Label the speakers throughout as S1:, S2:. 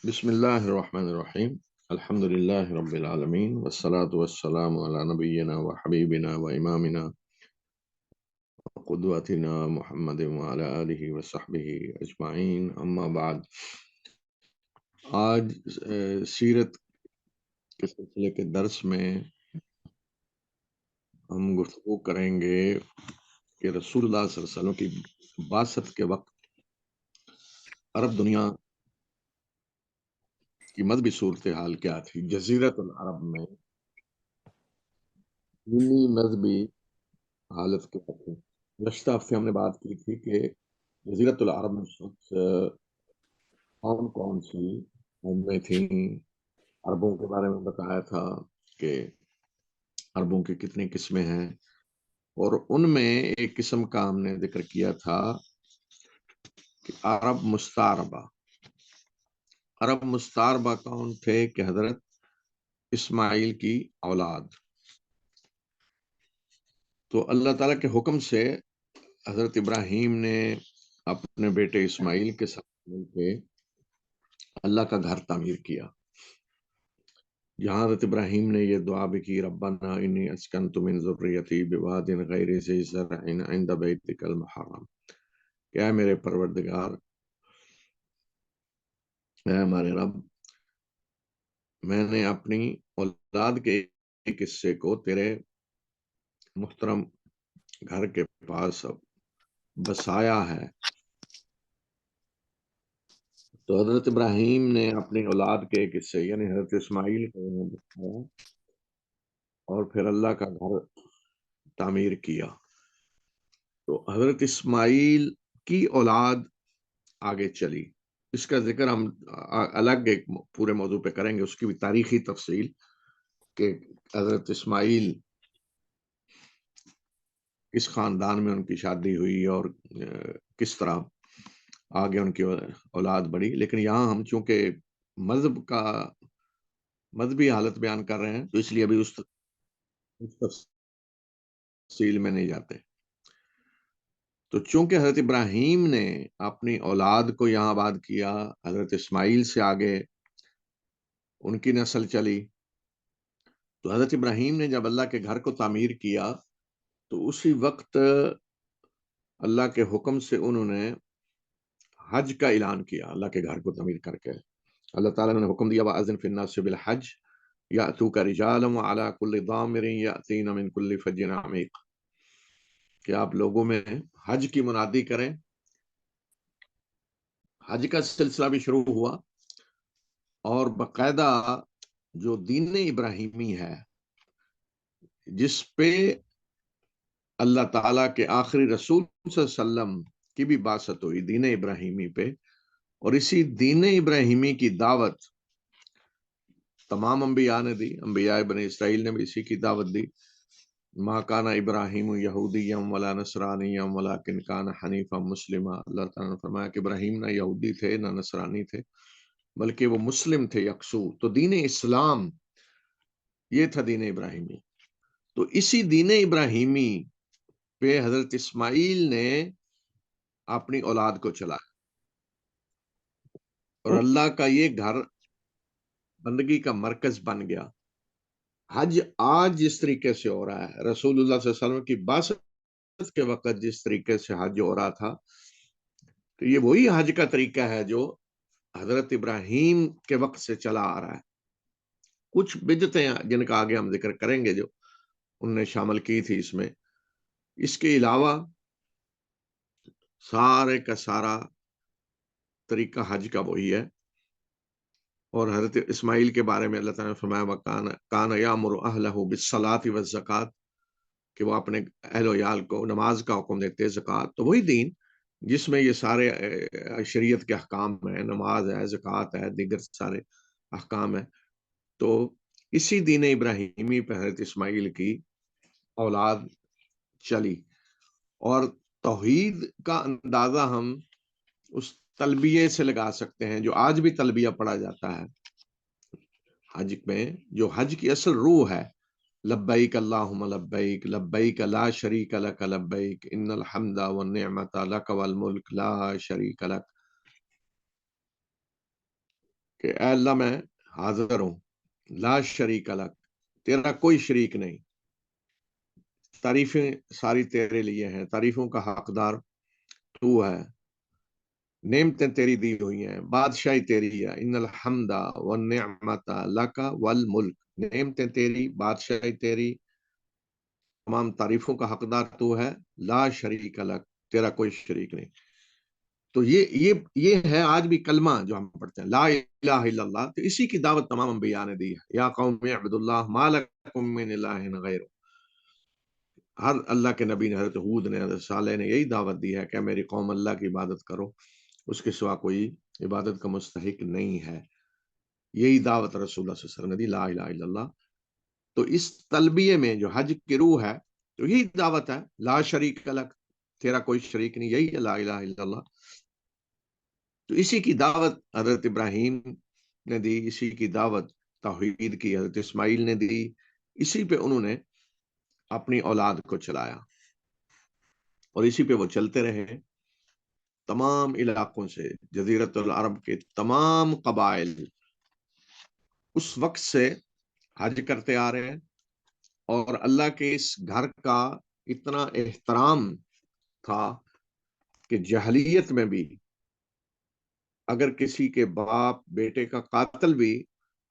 S1: بسم الله الرحمن الرحيم. الحمد لله رب العالمين والصلاة والسلام على نبينا وحبيبنا وإمامنا وقدوتنا محمد وعلى آله وصحبه أجمعين، أما بعد. آج سیرت کے سلسلے کے درس میں ہم گفتگو کریں گے کہ رسول اللہ صلی اللہ علیہ وسلم کی بعثت کے وقت عرب دنیا کی مذہبی صورتحال کیا تھی. جزیرت العرب میں دینی مذہبی حالت کیا تھی. گزشتہ ہفتے ہم نے بات کی تھی کہ جزیرت العرب میں کون کون سی قومیں تھیں. عربوں کے بارے میں بتایا تھا کہ عربوں کی کتنی قسمیں ہیں، اور ان میں ایک قسم کا ہم نے ذکر کیا تھا کہ عرب مستعربہ. عرب مستعربہ کون تھے؟ کہ حضرت اسماعیل کی اولاد. تو اللہ تعالیٰ کے حکم سے حضرت ابراہیم نے اپنے بیٹے اسماعیل کے ساتھ مل کے اللہ کا گھر تعمیر کیا. جہاں حضرت ابراہیم نے یہ دعا بھی کی، ربنا انی اسکنت من ذریتی بواد غیر ذی زرع عند بیتک المحرم، کہ اے میرے پروردگار، اے ہمارے رب، میں نے اپنی اولاد کے ایک حصے کو تیرے محترم گھر کے پاس بسایا ہے. تو حضرت ابراہیم نے اپنی اولاد کے ایک حصے یعنی حضرت اسماعیل کو بسایا اور پھر اللہ کا گھر تعمیر کیا. تو حضرت اسماعیل کی اولاد آگے چلی. اس کا ذکر ہم الگ ایک پورے موضوع پہ کریں گے، اس کی بھی تاریخی تفصیل کہ حضرت اسماعیل کس خاندان میں ان کی شادی ہوئی اور کس طرح آگے ان کی اولاد بڑھی. لیکن یہاں ہم چونکہ مذہبی حالت بیان کر رہے ہیں تو اس لیے ابھی اس تفصیل میں نہیں جاتے. تو چونکہ حضرت ابراہیم نے اپنی اولاد کو یہاں آباد کیا، حضرت اسماعیل سے آگے ان کی نسل چلی. تو حضرت ابراہیم نے جب اللہ کے گھر کو تعمیر کیا تو اسی وقت اللہ کے حکم سے انہوں نے حج کا اعلان کیا. اللہ کے گھر کو تعمیر کر کے اللہ تعالیٰ نے حکم دیا، وَأَذِّن فِي النَّاسِ بِالْحَجِّ يَأْتُوكَ رِجَالًا وَعَلَىٰ كُلِّ ضَامِرٍ يَأْتِينَ مِن كُلِّ فَجٍّ عَمِيقٍ، کہ آپ لوگوں میں حج کی منادی کریں. حج کا سلسلہ بھی شروع ہوا اور باقاعدہ جو دین ابراہیمی ہے جس پہ اللہ تعالیٰ کے آخری رسول صلی اللہ علیہ وسلم کی بھی بعثت ہوئی، دین ابراہیمی پہ، اور اسی دین ابراہیمی کی دعوت تمام انبیاء نے دی. انبیاء بنی اسرائیل نے بھی اسی کی دعوت دی. ما کان ابراہیم یہودیا ولا نصرانیا ولکن کان حنیفا مسلما. اللہ تعالیٰ نے فرمایا کہ ابراہیم نہ یہودی تھے نہ نصرانی تھے بلکہ وہ مسلم تھے، یکسو. تو دین اسلام یہ تھا دین ابراہیمی. تو اسی دین ابراہیمی پہ حضرت اسماعیل نے اپنی اولاد کو چلایا اور اللہ کا یہ گھر بندگی کا مرکز بن گیا. حج آج جس طریقے سے ہو رہا ہے، رسول اللہ صلی اللہ علیہ وسلم کی بعثت کے وقت جس طریقے سے حج ہو رہا تھا، تو یہ وہی حج کا طریقہ ہے جو حضرت ابراہیم کے وقت سے چلا آ رہا ہے. کچھ بدعتیں جن کا آگے ہم ذکر کریں گے جو ان نے شامل کی تھی اس میں. اس کے علاوہ سارے کا سارا طریقہ حج کا وہی ہے. اور حضرت اسماعیل کے بارے میں اللہ تعالیٰ نے فرمایا کان یامر اہلہ بالصلاۃ والزکوٰۃ، کہ وہ اپنے اہل و عیال کو نماز کا حکم دیتے، زکوٰۃ. تو وہی دین جس میں یہ سارے شریعت کے احکام ہیں، نماز ہے، زکوٰۃ ہے، دیگر سارے احکام ہیں. تو اسی دین ابراہیمی پہ حضرت اسماعیل کی اولاد چلی. اور توحید کا اندازہ ہم اس تلبیے سے لگا سکتے ہیں جو آج بھی تلبیہ پڑھا جاتا ہے حج میں، جو حج کی اصل روح ہے، لبیک اللہم لبیک لبیک لا شریک لک لبیک ان الحمد والنعمت لک والملک لا شریک لک. کہ اے اللہ میں حاضر ہوں، لا شریک لک، تیرا کوئی شریک نہیں، تعریفیں ساری تیرے لیے ہیں، تعریفوں کا حقدار تو ہے، نعمتیں تیری دی ہوئی ہیں، بادشاہی تیری ہے، ان الحمد والنعمت لک والملک، نعمتیں تیری، بادشاہی تیری، تمام تعریفوں کا حقدار تو ہے، لا شریک لک، تیرا کوئی شریک نہیں۔ تو یہ ہے آج بھی کلمہ جو ہم پڑھتے ہیں، لا الہ الا اللہ، تو اسی کی دعوت تمام انبیاء نے دی ہے، یا قوم اعبدوا اللہ ما لکم من الہ غیرہ۔ ہر اللہ کے نبی نے، حضرت ہود نے، حضرت صالح نے یہی دعوت دی ہے کہ میری قوم اللہ کی عبادت کرو، اس کے سوا کوئی عبادت کا مستحق نہیں ہے۔ یہی دعوت رسول اللہ صلی اللہ علیہ وسلم نے دی، لا الہ الا اللہ۔ تو اس تلبیے میں جو حج کی روح ہے، تو یہی دعوت ہے، لا شریک لک، تیرا کوئی شریک نہیں، یہی ہے لا الہ الا اللہ۔ تو اسی کی دعوت حضرت ابراہیم نے دی، اسی کی دعوت توحید کی حضرت اسماعیل نے دی، اسی پہ انہوں نے اپنی اولاد کو چلایا، اور اسی پہ وہ چلتے رہے۔ تمام علاقوں سے، جزیرت العرب کے تمام قبائل اس وقت سے حج کرتے آ رہے ہیں، اور اللہ کے اس گھر کا اتنا احترام تھا کہ جاہلیت میں بھی اگر کسی کے باپ بیٹے کا قاتل بھی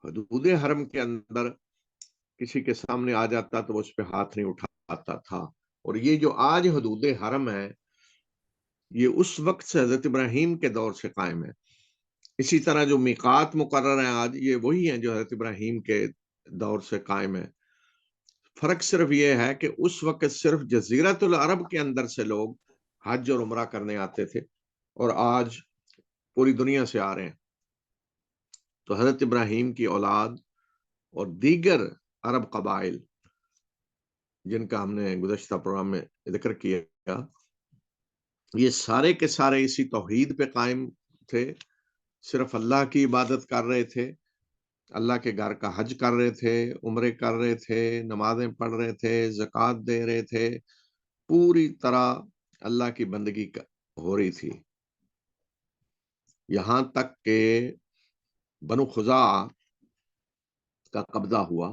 S1: حدود حرم کے اندر کسی کے سامنے آ جاتا تو وہ اس پہ ہاتھ نہیں اٹھاتا تھا۔ اور یہ جو آج حدود حرم ہے، یہ اس وقت سے حضرت ابراہیم کے دور سے قائم ہے۔ اسی طرح جو میقات مقرر ہیں آج، یہ وہی ہیں جو حضرت ابراہیم کے دور سے قائم ہے۔ فرق صرف یہ ہے کہ اس وقت صرف جزیرت العرب کے اندر سے لوگ حج اور عمرہ کرنے آتے تھے، اور آج پوری دنیا سے آ رہے ہیں۔ تو حضرت ابراہیم کی اولاد اور دیگر عرب قبائل جن کا ہم نے گزشتہ پروگرام میں ذکر کیا، یہ سارے کے سارے اسی توحید پہ قائم تھے، صرف اللہ کی عبادت کر رہے تھے، اللہ کے گھر کا حج کر رہے تھے، عمرے کر رہے تھے، نمازیں پڑھ رہے تھے، زکوٰۃ دے رہے تھے، پوری طرح اللہ کی بندگی ہو رہی تھی، یہاں تک کہ بنو خزاعہ کا قبضہ ہوا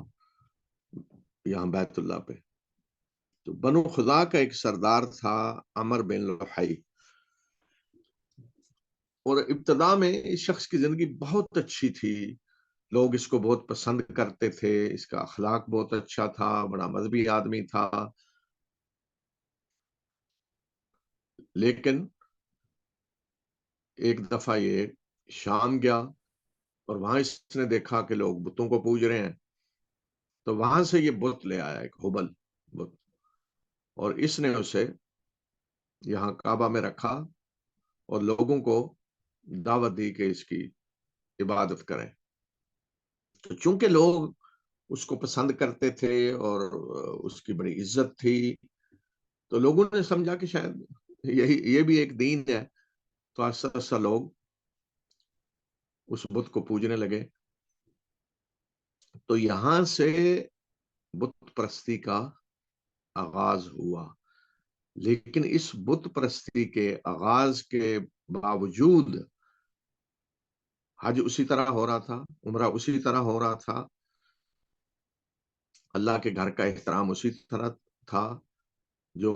S1: یہاں بیت اللہ پہ۔ تو بنو خزاعہ کا ایک سردار تھا عمر بن لحی، اور ابتدا میں اس شخص کی زندگی بہت اچھی تھی، لوگ اس کو بہت پسند کرتے تھے، اس کا اخلاق بہت اچھا تھا، بڑا مذہبی آدمی تھا، لیکن ایک دفعہ یہ شام گیا اور وہاں اس نے دیکھا کہ لوگ بتوں کو پوج رہے ہیں، تو وہاں سے یہ بت لے آیا، ایک ہبل بت، اور اس نے اسے یہاں کعبہ میں رکھا اور لوگوں کو دعوت دی کہ اس کی عبادت کریں۔ تو چونکہ لوگ اس کو پسند کرتے تھے اور اس کی بڑی عزت تھی، تو لوگوں نے سمجھا کہ شاید یہ بھی ایک دین ہے، تو آہستہ آہستہ لوگ اس بت کو پوجنے لگے۔ تو یہاں سے بت پرستی کا آغاز ہوا، لیکن اس بت پرستی کے آغاز کے باوجود حج اسی طرح ہو رہا تھا، عمرہ اسی طرح ہو رہا تھا، اللہ کے گھر کا احترام اسی طرح تھا۔ جو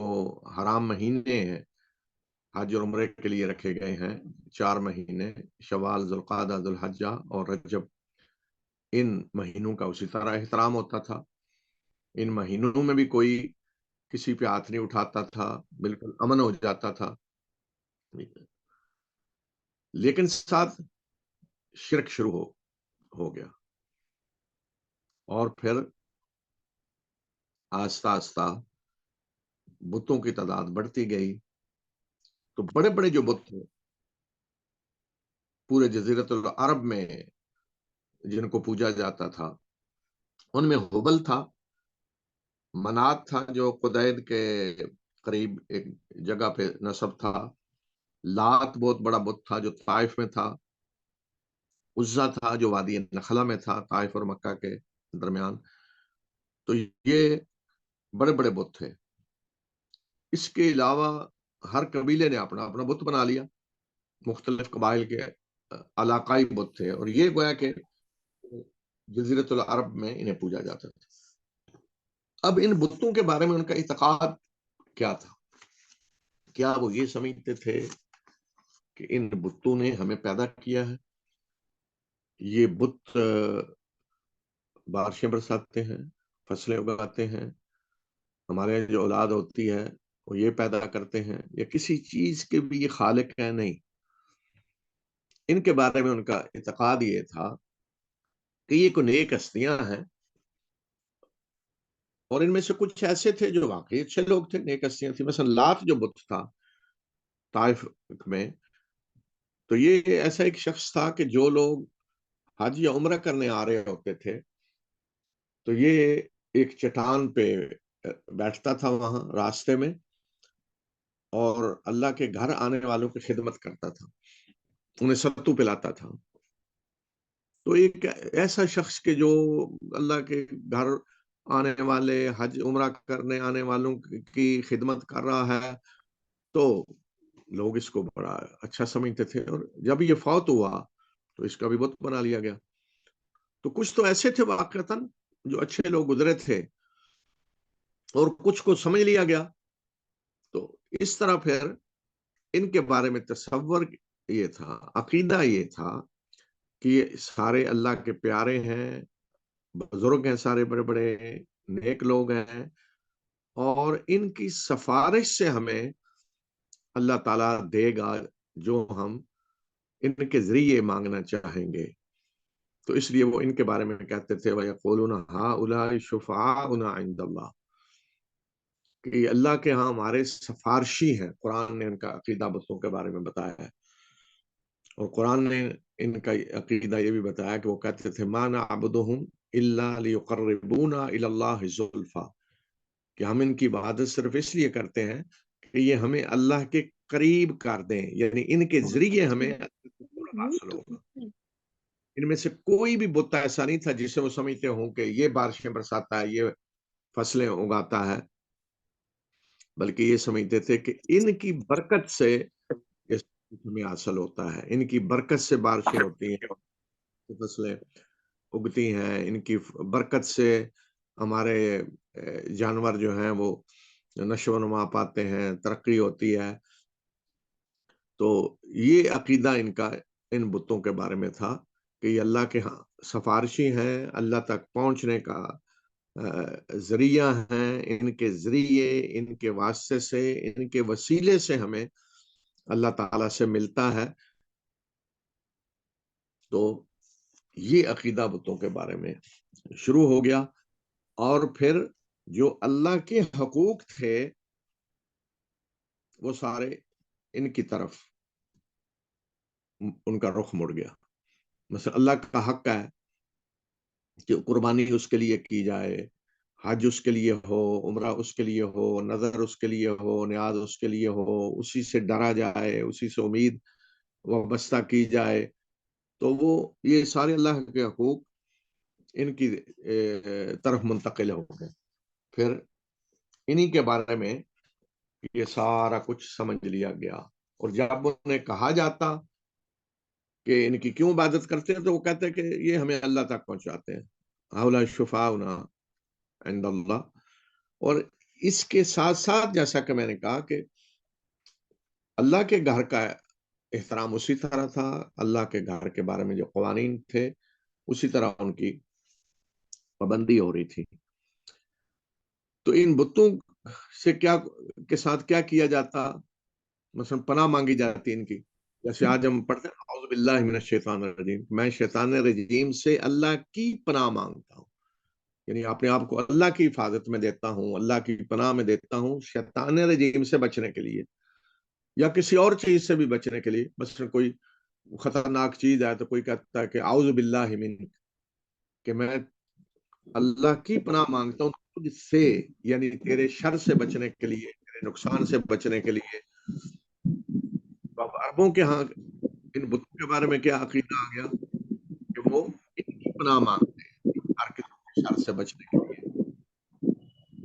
S1: حرام مہینے ہیں حج اور عمرے کے لیے رکھے گئے ہیں، 4 مہینے، شوال، ذوالقعدہ، ذوالحجہ اور رجب، ان مہینوں کا اسی طرح احترام ہوتا تھا۔ ان مہینوں میں بھی کوئی کسی پہ ہاتھ نہیں اٹھاتا تھا، بالکل امن ہو جاتا تھا، لیکن ساتھ شرک شروع ہو گیا، اور پھر آہستہ آہستہ بتوں کی تعداد بڑھتی گئی۔ تو بڑے بڑے جو بت تھے پورے جزیرت العرب میں جن کو پوجا جاتا تھا، ان میں ہبل تھا، منات تھا جو قدید کے قریب ایک جگہ پہ نصب تھا، لات بہت بڑا بت تھا جو طائف میں تھا، عزا تھا جو وادی نخلا میں تھا طائف اور مکہ کے درمیان۔ تو یہ بڑے بڑے بت تھے۔ اس کے علاوہ ہر قبیلے نے اپنا اپنا بت بنا لیا، مختلف قبائل کے علاقائی بت تھے، اور یہ گویا کہ جزیرۃ العرب میں انہیں پوجا جاتا تھا۔ اب ان بتوں کے بارے میں ان کا اعتقاد کیا تھا؟ کیا وہ یہ سمجھتے تھے کہ ان بتوں نے ہمیں پیدا کیا ہے، یہ بت بارشیں برساتے ہیں، فصلیں اگاتے ہیں، ہمارے یہاں جو اولاد ہوتی ہے وہ یہ پیدا کرتے ہیں، یا کسی چیز کے بھی یہ خالق ہے؟ نہیں، ان کے بارے میں ان کا اعتقاد یہ تھا کہ یہ کوئی نیک ہستیاں ہیں، اور ان میں سے کچھ ایسے تھے جو واقعی اچھے لوگ تھے، نیک ہستیاں تھیں۔ مثلا لات جو بت تھا طائف میں، تو یہ ایسا ایک شخص تھا کہ جو لوگ حج یا عمرہ کرنے آ رہے ہوتے تھے تو یہ ایک چٹان پہ بیٹھتا تھا وہاں راستے میں، اور اللہ کے گھر آنے والوں کی خدمت کرتا تھا، انہیں ستو پلاتا تھا۔ تو ایک ایسا شخص کے جو اللہ کے گھر آنے والے، حج عمرہ کرنے آنے والوں کی خدمت کر رہا ہے، تو لوگ اس کو بڑا اچھا سمجھتے تھے، اور جب یہ فوت ہوا تو اس کا بھی بت بنا لیا گیا۔ تو کچھ تو ایسے تھے واقعتاً جو اچھے لوگ گزرے تھے، اور کچھ کو سمجھ لیا گیا۔ تو اس طرح پھر ان کے بارے میں تصور یہ تھا، عقیدہ یہ تھا کہ یہ سارے اللہ کے پیارے ہیں، بزرگ ہیں، سارے بڑے بڑے نیک لوگ ہیں، اور ان کی سفارش سے ہمیں اللہ تعالیٰ دے گا جو ہم ان کے ذریعے مانگنا چاہیں گے۔ تو اس لیے وہ ان کے بارے میں کہتے تھے وَيَقُولُونَ هَٰؤُلَاءِ شُفَعَاؤُنَا عِندَ اللَّهِ، کہ اللہ کے ہاں ہمارے سفارشی ہیں۔ قرآن نے ان کا عقیدہ بتوں کے بارے میں بتایا ہے، اور قرآن نے ان کا عقیدہ یہ بھی بتایا کہ وہ کہتے تھے مَا نَعْبُدُهُمْ إِلَّا لِيُقَرِّبُونَا إِلَى اللَّهِ زُلْفَىٰ، کہ ہم ان کی عبادت صرف اس لیے کرتے ہیں کہ یہ ہمیں اللہ کے قریب کر دیں، یعنی ان کے ذریعے ہمیں حاصل ہوگا۔ ان میں سے کوئی بھی بت ایسا نہیں تھا جسے وہ سمجھتے ہوں کہ یہ بارشیں برساتا ہے، یہ فصلیں اگاتا ہے، بلکہ یہ سمجھتے تھے کہ ان کی برکت سے یہ ہمیں حاصل ہوتا ہے، ان کی برکت سے بارشیں ہوتی ہیں، فصلیں اگتی ہیں، ان کی برکت سے ہمارے جانور جو ہیں وہ نشو و نما پاتے ہیں، ترقی ہوتی ہے۔ تو یہ عقیدہ ان کا ان بتوں کے بارے میں تھا کہ یہ اللہ کے ہاں سفارشی ہیں، اللہ تک پہنچنے کا ذریعہ ہیں، ان کے ذریعے، ان کے واسطے سے، ان کے وسیلے سے ہمیں اللہ تعالیٰ سے ملتا ہے۔ تو یہ عقیدہ بتوں کے بارے میں شروع ہو گیا، اور پھر جو اللہ کے حقوق تھے وہ سارے ان کی طرف ان کا رخ مڑ گیا۔ مثلا اللہ کا حق ہے کہ قربانی اس کے لیے کی جائے، حج اس کے لیے ہو، عمرہ اس کے لیے ہو، نظر اس کے لیے ہو، نیاز اس کے لیے ہو، اسی سے ڈرا جائے، اسی سے امید وابستہ کی جائے۔ تو وہ یہ سارے اللہ کے حقوق ان کی طرف منتقل ہو گئے۔ پھر انہی کے بارے میں یہ سارا کچھ سمجھ لیا گیا، اور جب انہیں کہا جاتا کہ ان کی کیوں عبادت کرتے ہیں تو وہ کہتے ہیں کہ یہ ہمیں اللہ تک پہنچاتے ہیں، ہؤلاء شفعاؤنا عند اللہ۔ اور اس کے ساتھ ساتھ جیسا کہ میں نے کہا کہ اللہ کے گھر کا احترام اسی طرح تھا، اللہ کے گھر کے بارے میں جو قوانین تھے اسی طرح ان کی پابندی ہو رہی تھی۔ تو ان بتوں سے کے ساتھ کیا کیا جاتا؟ مثلا پناہ مانگی جاتی ان کی، جیسے آج ہم پڑھتے ہیں اعوذ باللہ من الشیطان الرجیم، میں شیطان رجیم سے اللہ کی پناہ مانگتا ہوں، یعنی اپنے آپ کو اللہ کی حفاظت میں دیتا ہوں، اللہ کی پناہ میں دیتا ہوں شیطان رجیم سے بچنے کے لیے، یا کسی اور چیز سے بھی بچنے کے لیے۔ مثلا کوئی خطرناک چیز ہے تو کوئی کہتا ہے کہ اعوذ باللہ من، کہ میں اللہ کی پناہ مانگتا ہوں تجھ سے، یعنی تیرے شر سے بچنے کے لیے، تیرے نقصان سے بچنے کے لیے۔ اب عربوں کے ہاں ان بتوں کے بارے میں کیا عقیدہ آ گیا کہ وہ ان کی پناہ مانگتے ہیں ہر قسم کے شر سے بچنے کے لیے،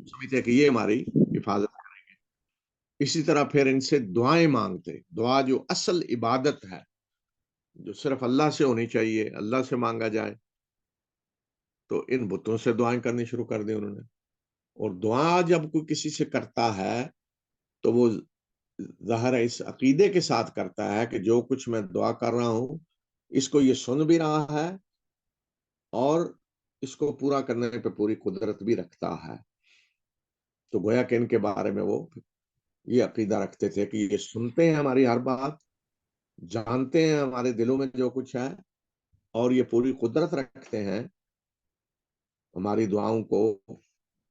S1: سمجھتے ہیں کہ یہ ہماری حفاظت کریں گے۔ اسی طرح پھر ان سے دعائیں مانگتے، دعا جو اصل عبادت ہے، جو صرف اللہ سے ہونی چاہیے، اللہ سے مانگا جائے، تو ان بتوں سے دعائیں کرنی شروع کر دی انہوں نے۔ اور دعا جب کوئی کسی سے کرتا ہے تو وہ ظاہر ہے اس عقیدے کے ساتھ کرتا ہے کہ جو کچھ میں دعا کر رہا ہوں اس کو یہ سن بھی رہا ہے اور اس کو پورا کرنے پہ پوری قدرت بھی رکھتا ہے۔ تو گویا کہ ان کے بارے میں وہ یہ عقیدہ رکھتے تھے کہ یہ سنتے ہیں ہماری ہر بات، جانتے ہیں ہمارے دلوں میں جو کچھ ہے، اور یہ پوری قدرت رکھتے ہیں ہماری دعاؤں کو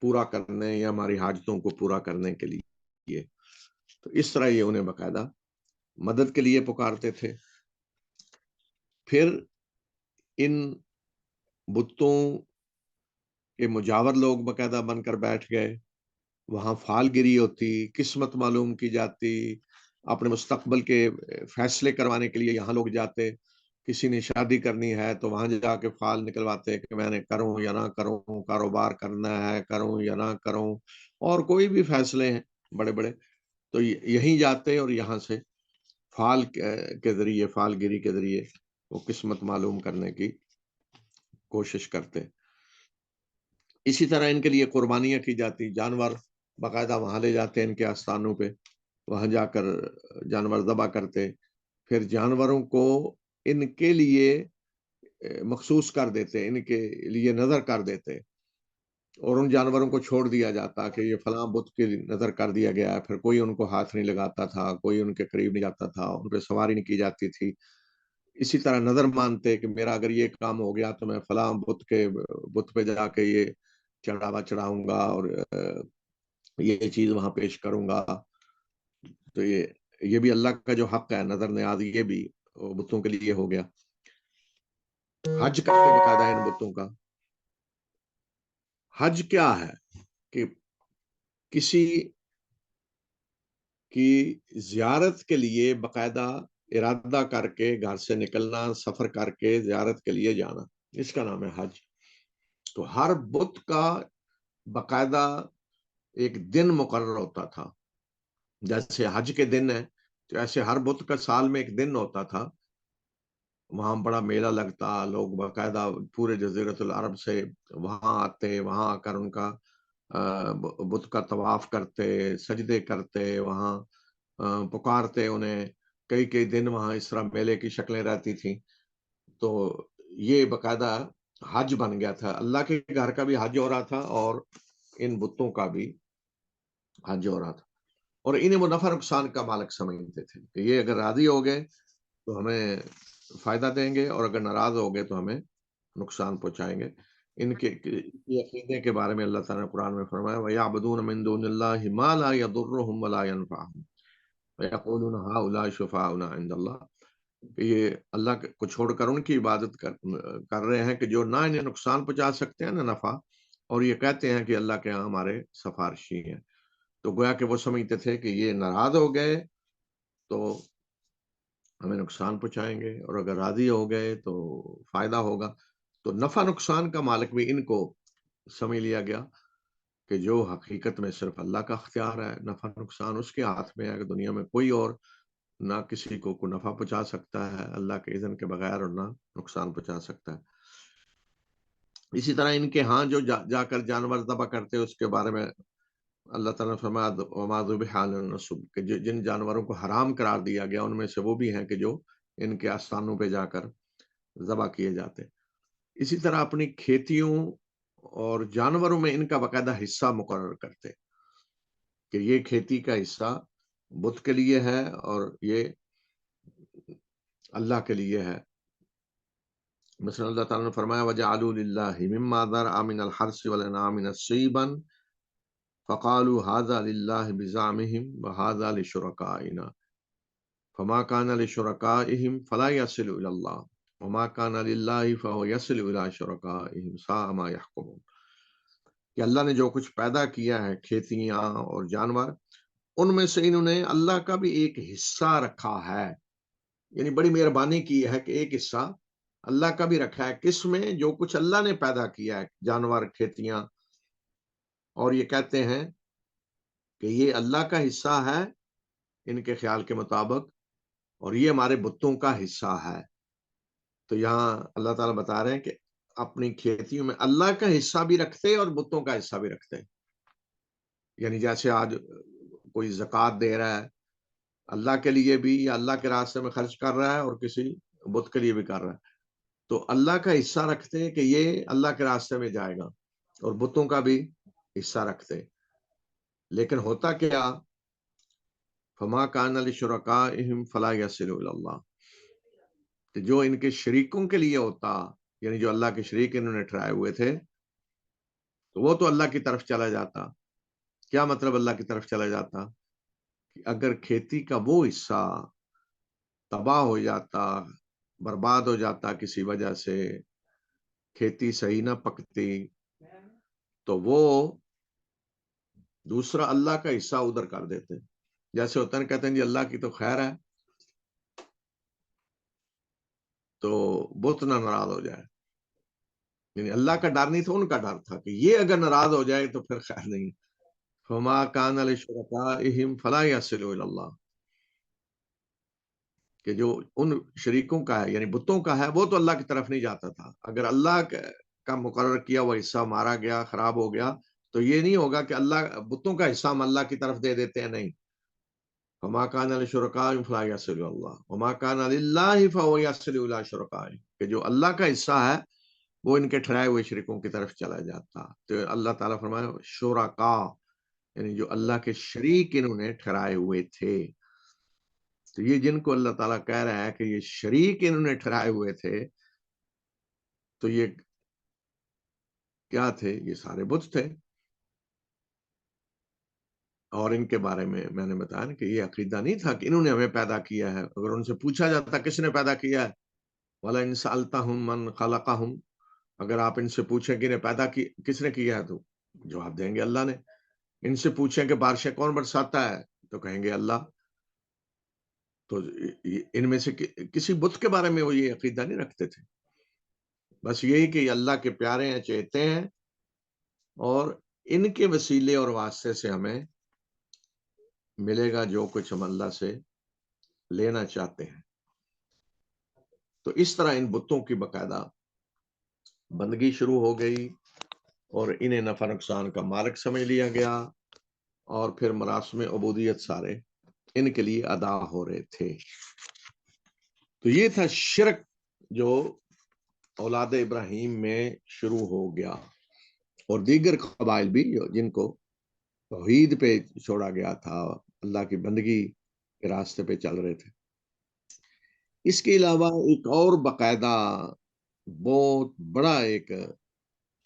S1: پورا کرنے یا ہماری حاجتوں کو پورا کرنے کے لیے۔ تو اس طرح یہ انہیں باقاعدہ مدد کے لیے پکارتے تھے۔ پھر ان بتوں کے مجاور لوگ باقاعدہ بن کر بیٹھ گئے، وہاں فال گری ہوتی، قسمت معلوم کی جاتی، اپنے مستقبل کے فیصلے کروانے کے لیے یہاں لوگ جاتے۔ کسی نے شادی کرنی ہے تو وہاں جا کے فال نکلواتے کہ میں نے کروں یا نہ کروں، کاروبار کرنا ہے کروں یا نہ کروں، اور کوئی بھی فیصلے ہیں بڑے بڑے تو یہیں جاتے اور یہاں سے فال کے ذریعے، فال گیری کے ذریعے وہ قسمت معلوم کرنے کی کوشش کرتے۔ اسی طرح ان کے لیے قربانیاں کی جاتی، جانور باقاعدہ وہاں لے جاتے ان کے آستانوں پہ، وہاں جا کر جانور ذبح کرتے، پھر جانوروں کو ان کے لیے مخصوص کر دیتے، ان کے لیے نظر کر دیتے، اور ان جانوروں کو چھوڑ دیا جاتا کہ یہ فلاں بت کے نظر کر دیا گیا ہے۔ پھر کوئی ان کو ہاتھ نہیں لگاتا تھا، کوئی ان کے قریب نہیں جاتا تھا، ان پہ سواری نہیں کی جاتی تھی۔ اسی طرح نظر مانتے کہ میرا اگر یہ کام ہو گیا تو میں فلاں بت پہ جا کے یہ چڑھاوا چڑھاؤں گا اور یہ چیز وہاں پیش کروں گا۔ تو یہ بھی اللہ کا جو حق ہے نظر نیاز، یہ بھی بتوں کے لیے ہو گیا۔ حج کرتے باقاعدہ ان بتوں کا۔ حج کیا ہے کہ کسی کی زیارت کے لیے باقاعدہ ارادہ کر کے گھر سے نکلنا، سفر کر کے زیارت کے لیے جانا، اس کا نام ہے حج۔ تو ہر بت کا باقاعدہ ایک دن مقرر ہوتا تھا، جیسے حج کے دن ہے تو ایسے ہر بت کا سال میں ایک دن ہوتا تھا، وہاں بڑا میلہ لگتا، لوگ باقاعدہ پورے جزیرۃ العرب سے وہاں آتے، وہاں آ کر ان کا بت کا طواف کرتے، سجدے کرتے، وہاں پکارتے انہیں، کئی کئی دن وہاں اس طرح میلے کی شکلیں رہتی تھیں۔ تو یہ باقاعدہ حج بن گیا تھا، اللہ کے گھر کا بھی حج ہو رہا تھا اور ان بتوں کا بھی حج ہو رہا تھا، اور انہیں وہ نفع نقصان کا مالک سمجھتے تھے کہ یہ اگر راضی ہو گئے تو ہمیں فائدہ دیں گے، اور اگر ناراض ہو گئے تو ہمیں نقصان پہنچائیں گے۔ ان کے عقیدے کے بارے میں اللہ تعالیٰ نے قرآن میں فرمایا وَيَعْبُدُونَ مِن دُونِ اللَّهِ مَا لَا يَضُرُّهُمْ وَلَا يَنفَعُهُمْ وَيَقُولُونَ هَؤُلَاءِ شُفَعَاؤُنَا عِندَ اللَّهِ، کہ یہ اللہ کو چھوڑ کر ان کی عبادت کر رہے ہیں کہ جو نہ انہیں نقصان پہنچا سکتے ہیں نہ نفع، اور یہ کہتے ہیں کہ اللہ کے ہاں ہمارے سفارشی ہیں۔ تو گویا کہ وہ سمجھتے تھے کہ یہ ناراض ہو گئے تو ہمیں نقصان پہنچائیں گے، اور اگر راضی ہو گئے تو فائدہ ہوگا۔ تو نفع نقصان کا مالک بھی ان کو سمجھ لیا گیا کہ جو حقیقت میں صرف اللہ کا اختیار ہے، نفع نقصان اس کے ہاتھ میں ہے، کہ دنیا میں کوئی اور نہ کسی کو کوئی نفع پہنچا سکتا ہے اللہ کے اذن کے بغیر، اور نہ نقصان پہنچا سکتا ہے۔ اسی طرح ان کے ہاں جو جا کر جانور ذبح کرتے اس کے بارے میں اللہ تعالیٰ نے فرمایا وَمَا ذُبِحَ عَلَى النُّصُبِ، کہ جن جانوروں کو حرام قرار دیا گیا ان میں سے وہ بھی ہیں کہ جو ان کے آستانوں پہ جا کر ذبح کیے جاتے۔ اسی طرح اپنی کھیتیوں اور جانوروں میں ان کا باقاعدہ حصہ مقرر کرتے کہ یہ کھیتی کا حصہ بت کے لیے ہے اور یہ اللہ کے لیے ہے۔ مثلا اللہ تعالیٰ نے فرمایا وَجَعَلُوا لِلَّهِ مِمَّا ذَرَأَ مِنَ الْحَرْثِ وَالْأَنْعَامِ نَصِيبًا فَقَالُوا هَذَا لِلَّهِ بِزَعْمِهِمْ وَهَذَا لِشُرَكَائِنَا فَمَا كَانَ لِشُرَكَائِهِمْ فَلَا يَصِلُ إِلَى اللَّهِ وَمَا كَانَ لِلَّهِ فَهُوَ يَصِلُ إِلَى شُرَكَائِهِمْ سَاءَ مَا يَحْكُمُونَ، کہ اللہ نے جو کچھ پیدا کیا ہے کھیتیاں اور جانور، ان میں سے انہوں نے اللہ کا بھی ایک حصہ رکھا ہے، یعنی بڑی مہربانی کی ہے کہ ایک حصہ اللہ کا بھی رکھا ہے، کس میں؟ جو کچھ اللہ نے پیدا کیا ہے، جانور، کھیتیاں، اور یہ کہتے ہیں کہ یہ اللہ کا حصہ ہے ان کے خیال کے مطابق، اور یہ ہمارے بتوں کا حصہ ہے۔ تو یہاں اللہ تعالیٰ بتا رہے ہیں کہ اپنی کھیتیوں میں اللہ کا حصہ بھی رکھتے اور بتوں کا حصہ بھی رکھتے. یعنی جیسے آج کوئی زکوٰۃ دے رہا ہے اللہ کے لیے بھی یا اللہ کے راستے میں خرچ کر رہا ہے اور کسی بت کے لیے بھی کر رہا ہے, تو اللہ کا حصہ رکھتے ہیں کہ یہ اللہ کے راستے میں جائے گا, اور بتوں کا بھی حصہ رکھتے. لیکن ہوتا کیا, فما کان لشرکائہم فلا یصل الی اللہ, کہ جو ان کے شریکوں کے لیے ہوتا, یعنی جو اللہ کے شریک انہوں نے ٹھہرائے ہوئے تھے, تو وہ تو اللہ کی طرف چلا جاتا. کیا مطلب اللہ کی طرف چلا جاتا؟ کہ اگر کھیتی کا وہ حصہ تباہ ہو جاتا, برباد ہو جاتا کسی وجہ سے, کھیتی صحیح نہ پکتی, تو وہ دوسرا اللہ کا حصہ ادھر کر دیتے. جیسے ہوتا ہے کہتے ہیں جی اللہ کی تو خیر ہے, تو بت نہ ناراض ہو جائے. یعنی اللہ کا ڈر نہیں تھا, ان کا ڈر تھا کہ یہ اگر ناراض ہو جائے تو پھر خیر نہیں. فما کان لشرکائہم فلا یصل الی اللہ, کہ جو ان شریکوں کا ہے یعنی بتوں کا ہے وہ تو اللہ کی طرف نہیں جاتا تھا. اگر اللہ کا مقرر کیا ہوا حصہ مارا گیا, خراب ہو گیا, تو یہ نہیں ہوگا کہ اللہ بتوں کا حصہ ہم اللہ کی طرف دے دیتے ہیں, نہیں. فما کان لشرکائہم فلا یصل الی اللہ وما کان للہ فهو یصل الی شرکائہم, کہ جو اللہ کا حصہ ہے وہ ان کے ٹھہرائے ہوئے شریکوں کی طرف چلا جاتا. تو اللہ تعالیٰ فرمایا شرکا, یعنی جو اللہ کے شریک انہوں نے ٹھہرائے ہوئے تھے. تو یہ جن کو اللہ تعالیٰ کہہ رہا ہے کہ یہ شریک انہوں نے ٹھہرائے ہوئے تھے, تو یہ کیا تھے؟ یہ سارے بت تھے. اور ان کے بارے میں نے بتایا نا کہ یہ عقیدہ نہیں تھا کہ انہوں نے ہمیں پیدا کیا ہے. اگر ان سے پوچھا جاتا کس نے پیدا کیا ہے, وَلَئِن سَأَلْتَهُم مَّن خَلَقَهُم, اگر آپ ان سے پوچھیں کہ انہیں پیدا کس نے کیا ہے, تو جواب دیں گے اللہ نے. ان سے پوچھیں کہ بارشیں کون برساتا ہے, تو کہیں گے اللہ. تو ان میں سے کسی بت کے بارے میں وہ یہ عقیدہ نہیں رکھتے تھے. بس یہی کہ اللہ کے پیارے ہیں, چہتے ہیں, اور ان کے وسیلے اور واسطے سے ہمیں ملے گا جو کچھ ہم اللہ سے لینا چاہتے ہیں. تو اس طرح ان بتوں کی باقاعدہ بندگی شروع ہو گئی, اور انہیں نفع نقصان کا مالک سمجھ لیا گیا, اور پھر مراسم عبودیت سارے ان کے لیے ادا ہو رہے تھے. تو یہ تھا شرک جو اولاد ابراہیم میں شروع ہو گیا, اور دیگر قبائل بھی جن کو توحید پہ چھوڑا گیا تھا, اللہ کی بندگی کے راستے پہ چل رہے تھے. اس کے علاوہ ایک اور باقاعدہ بہت بڑا ایک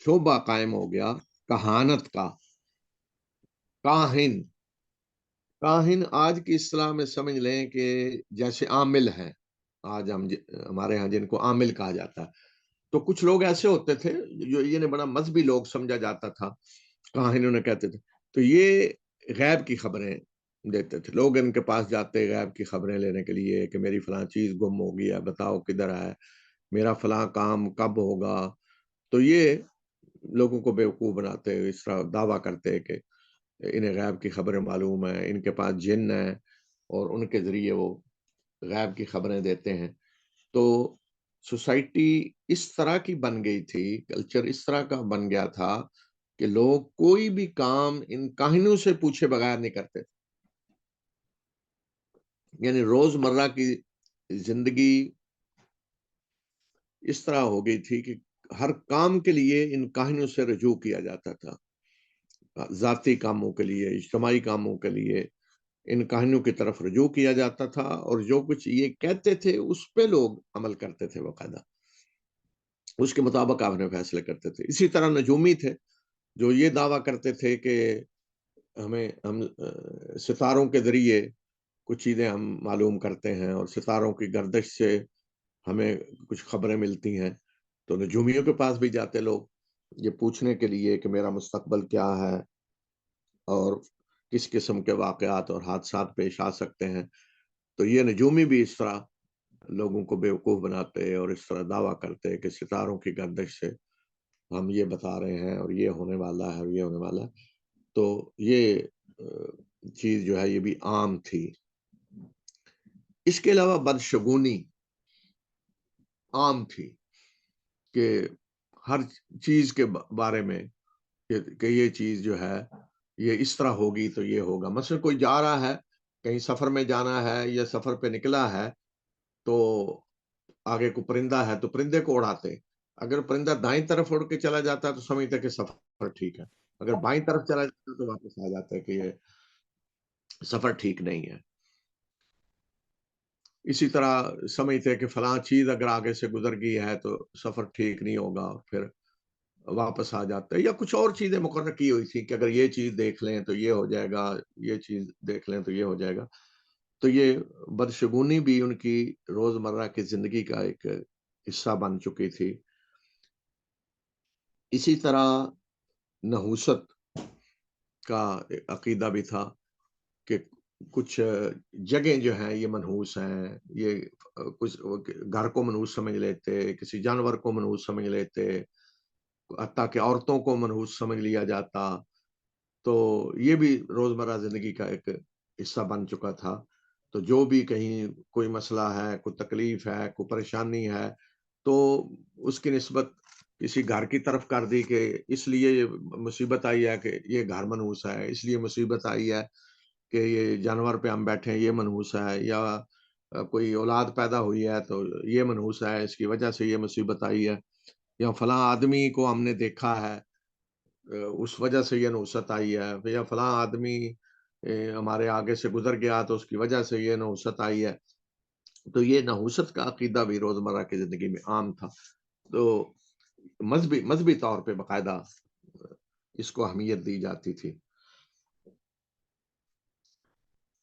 S1: شعبہ قائم ہو گیا کہانت کا. کاہن, کاہن آج کی اصطلاح میں سمجھ لیں کہ جیسے عامل ہے, آج ہمارے ہاں جن کو عامل کہا جاتا ہے. تو کچھ لوگ ایسے ہوتے تھے جو یہ بڑا مذہبی لوگ سمجھا جاتا تھا, کاہن انہیں کہتے تھے. تو یہ غیب کی خبریں دیتے تھے. لوگ ان کے پاس جاتے غیب کی خبریں لینے کے لیے کہ میری فلاں چیز گم ہو گئی ہے, بتاؤ کدھر ہے, میرا فلاں کام کب ہوگا. تو یہ لوگوں کو بیوقوف بناتے, اس طرح دعویٰ کرتے کہ انہیں غیب کی خبریں معلوم ہیں, ان کے پاس جن ہیں, اور ان کے ذریعے وہ غیب کی خبریں دیتے ہیں. تو سوسائٹی اس طرح کی بن گئی تھی, کلچر اس طرح کا بن گیا تھا کہ لوگ کوئی بھی کام ان کاہنوں سے پوچھے بغیر نہیں کرتے. یعنی روز مرہ کی زندگی اس طرح ہو گئی تھی کہ ہر کام کے لیے ان کاہنوں سے رجوع کیا جاتا تھا. ذاتی کاموں کے لیے, اجتماعی کاموں کے لیے ان کہانیوں کی طرف رجوع کیا جاتا تھا, اور جو کچھ یہ کہتے تھے اس پہ لوگ عمل کرتے تھے باقاعدہ, اس کے مطابق آپ نے فیصلے کرتے تھے. اسی طرح نجومی تھے جو یہ دعویٰ کرتے تھے کہ ہم ستاروں کے ذریعے کچھ چیزیں ہم معلوم کرتے ہیں, اور ستاروں کی گردش سے ہمیں کچھ خبریں ملتی ہیں. تو نجومیوں کے پاس بھی جاتے لوگ یہ پوچھنے کے لیے کہ میرا مستقبل کیا ہے, اور کس قسم کے واقعات اور حادثات پیش آ سکتے ہیں. تو یہ نجومی بھی اس طرح لوگوں کو بیوقوف بناتے اور اس طرح دعویٰ کرتے کہ ستاروں کی گردش سے ہم یہ بتا رہے ہیں, اور یہ ہونے والا ہے, اور یہ ہونے والا ہے. تو یہ چیز جو ہے یہ بھی عام تھی. اس کے علاوہ بدشگونی, عام تھی کہ ہر چیز کے بارے میں کہ یہ چیز جو ہے یہ اس طرح ہوگی تو یہ ہوگا. مثلا کوئی جا رہا ہے کہیں سفر میں جانا ہے یا سفر پہ نکلا ہے تو آگے کو پرندہ ہے تو پرندے کو اڑاتے. اگر پرندہ دائیں طرف اڑ کے چلا جاتا ہے تو سمجھتے کہ سفر ٹھیک ہے. اگر بائیں طرف چلا جاتا ہے تو واپس آ جاتا ہے کہ یہ سفر ٹھیک نہیں ہے. اسی طرح سمجھتے کہ فلاں چیز اگر آگے سے گزر گئی ہے تو سفر ٹھیک نہیں ہوگا، پھر واپس آ جاتا ہے. یا کچھ اور چیزیں مقرر کی ہوئی تھی کہ اگر یہ چیز دیکھ لیں تو یہ ہو جائے گا، یہ چیز دیکھ لیں تو یہ ہو جائے گا. تو یہ بدشگونی بھی ان کی روزمرہ کی زندگی کا ایک حصہ بن چکی تھی. اسی طرح نحوست کا عقیدہ بھی تھا کہ کچھ جگہیں جو ہیں یہ منحوس ہیں. یہ کچھ گھر کو منحوس سمجھ لیتے، کسی جانور کو منحوس سمجھ لیتے، حتیٰ کہ عورتوں کو منحوس سمجھ لیا جاتا. تو یہ بھی روزمرہ زندگی کا ایک حصہ بن چکا تھا. تو جو بھی کہیں کوئی مسئلہ ہے، کوئی تکلیف ہے، کوئی پریشانی ہے تو اس کی نسبت کسی گھر کی طرف کر دی کہ اس لیے یہ مصیبت آئی ہے کہ یہ گھر منحوس ہے، اس لیے مصیبت آئی ہے کہ یہ جانور پہ ہم بیٹھے ہیں یہ منحوس ہے، یا کوئی اولاد پیدا ہوئی ہے تو یہ منحوس ہے، اس کی وجہ سے یہ مصیبت آئی ہے، یا فلاں آدمی کو ہم نے دیکھا ہے اس وجہ سے یہ نحوست آئی ہے، یا فلاں آدمی ہمارے آگے سے گزر گیا تو اس کی وجہ سے یہ نحوست آئی ہے. تو یہ نحوست کا عقیدہ بھی روزمرہ کی زندگی میں عام تھا. تو مذہبی طور پہ باقاعدہ اس کو اہمیت دی جاتی تھی.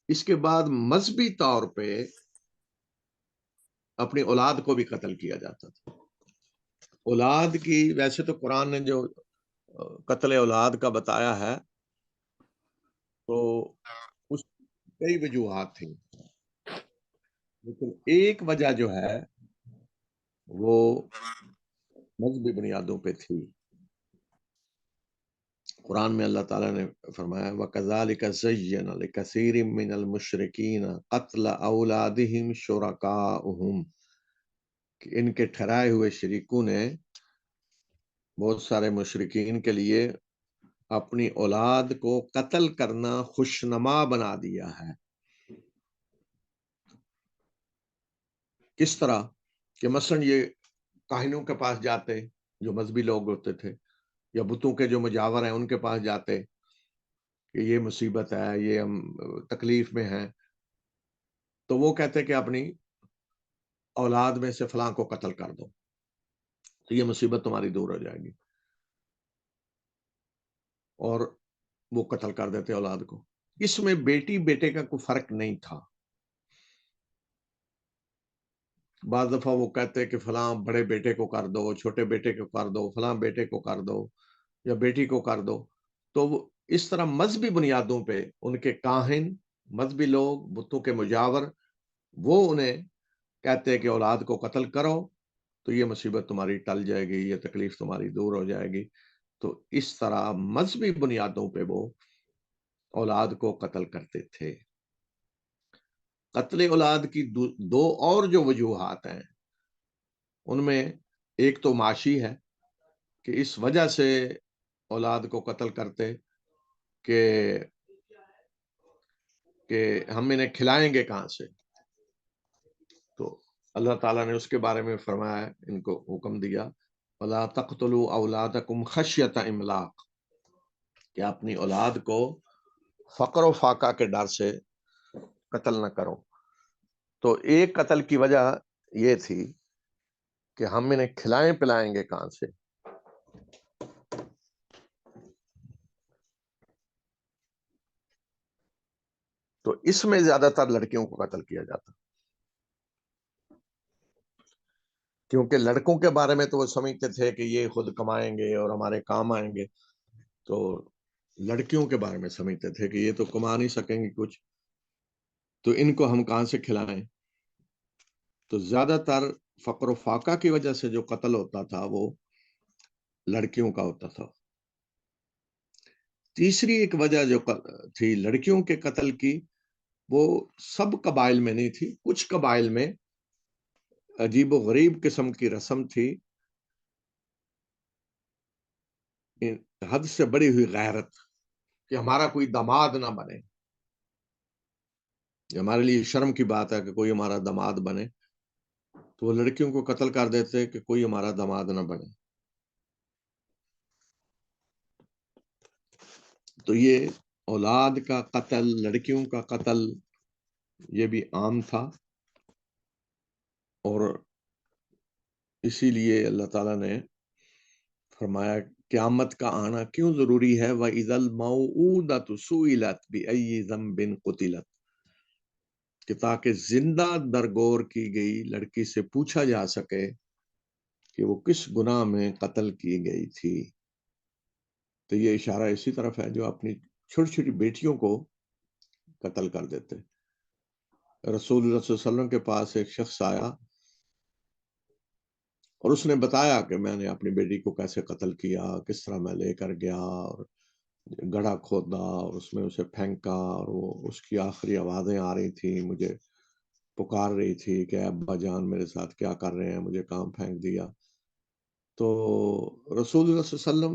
S1: اس کے بعد مذہبی طور پہ اپنی اولاد کو بھی قتل کیا جاتا تھا. اولاد کی ویسے تو قرآن نے جو قتل اولاد کا بتایا ہے تو اس کئی وجوہات تھیں، لیکن ایک وجہ جو ہے وہ مذہبی بنیادوں پہ تھی. قرآن میں اللہ تعالیٰ نے فرمایا وَكَذَلِكَ زَيَّنَ لِكَثِيرٍ مِّنَ الْمُشْرِكِينَ قَتْلَ أَوْلَادِهِمْ شُرَكَاؤُهُمْ کہ ان کے ٹھہرائے ہوئے شریکوں نے بہت سارے مشرکین کے لیے اپنی اولاد کو قتل کرنا خوشنما بنا دیا ہے. کس طرح کہ مثلا یہ کاہنوں کے پاس جاتے جو مذہبی لوگ ہوتے تھے، یا بتوں کے جو مجاور ہیں ان کے پاس جاتے کہ یہ مصیبت ہے، یہ ہم تکلیف میں ہیں، تو وہ کہتے کہ اپنی اولاد میں سے فلاں کو قتل کر دو تو یہ مصیبت تمہاری دور ہو جائے گی، اور وہ قتل کر دیتے اولاد کو. اس میں بیٹی بیٹے کا کوئی فرق نہیں تھا. بعض دفعہ وہ کہتے کہ فلاں بڑے بیٹے کو کر دو، چھوٹے بیٹے کو کر دو، فلاں بیٹے کو کر دو یا بیٹی کو کر دو. تو وہ اس طرح مذہبی بنیادوں پہ ان کے کاہن، مذہبی لوگ، بتوں کے مجاور، وہ انہیں کہتے کہ اولاد کو قتل کرو تو یہ مصیبت تمہاری ٹل جائے گی، یہ تکلیف تمہاری دور ہو جائے گی. تو اس طرح مذہبی بنیادوں پہ وہ اولاد کو قتل کرتے تھے. قتل اولاد کی دو اور جو وجوہات ہیں ان میں ایک تو معاشی ہے کہ اس وجہ سے اولاد کو قتل کرتے کہ ہم انہیں کھلائیں گے کہاں سے. تو اللہ تعالیٰ نے اس کے بارے میں فرمایا، ان کو حکم دیا وَلَا تَقْتُلُوا أَوْلَادَكُمْ خَشْيَةَ إِمْلَاقٍ کہ اپنی اولاد کو فقر و فاقہ کے ڈر سے قتل نہ کرو. تو ایک قتل کی وجہ یہ تھی کہ ہم انہیں کھلائیں پلائیں گے کہاں سے. تو اس میں زیادہ تر لڑکیوں کو قتل کیا جاتا، کیونکہ لڑکوں کے بارے میں تو وہ سمجھتے تھے کہ یہ خود کمائیں گے اور ہمارے کام آئیں گے. تو لڑکیوں کے بارے میں سمجھتے تھے کہ یہ تو کما نہیں سکیں گے کچھ، تو ان کو ہم کہاں سے کھلائیں. تو زیادہ تر فقر و فاقہ کی وجہ سے جو قتل ہوتا تھا وہ لڑکیوں کا ہوتا تھا. تیسری ایک وجہ جو تھی لڑکیوں کے قتل کی وہ سب قبائل میں نہیں تھی. کچھ قبائل میں عجیب و غریب قسم کی رسم تھی، حد سے بڑی ہوئی غیرت کہ ہمارا کوئی داماد نہ بنے. یہ ہمارے لیے شرم کی بات ہے کہ کوئی ہمارا داماد بنے، تو وہ لڑکیوں کو قتل کر دیتے کہ کوئی ہمارا داماد نہ بنے. تو یہ اولاد کا قتل، لڑکیوں کا قتل، یہ بھی عام تھا. اور اسی لیے اللہ تعالیٰ نے فرمایا قیامت کا آنا کیوں ضروری ہے، وَإِذَا الْمَوْءُودَةُ سُئِلَتْ بِأَيِّ ذَنبٍ قُتِلَتْ، کہ تاکہ زندہ درگور کی گئی لڑکی سے پوچھا جا سکے کہ وہ کس گناہ میں قتل کی گئی تھی. تو یہ اشارہ اسی طرف ہے جو اپنی چھوٹی چھوٹی بیٹیوں کو قتل کر دیتے. رسول اللہ صلی اللہ علیہ وسلم کے پاس ایک شخص آیا اور اس نے بتایا کہ میں نے اپنی بیٹی کو کیسے قتل کیا، کس طرح میں لے کر گیا اور گڑھا کھودا اور اس میں اسے پھینکا، اور وہ اس کی آخری آوازیں آ رہی تھیں، مجھے پکار رہی تھی کہ ابا جان میرے ساتھ کیا کر رہے ہیں، مجھے کہاں پھینک دیا. تو رسول اللہ صلی اللہ علیہ وسلم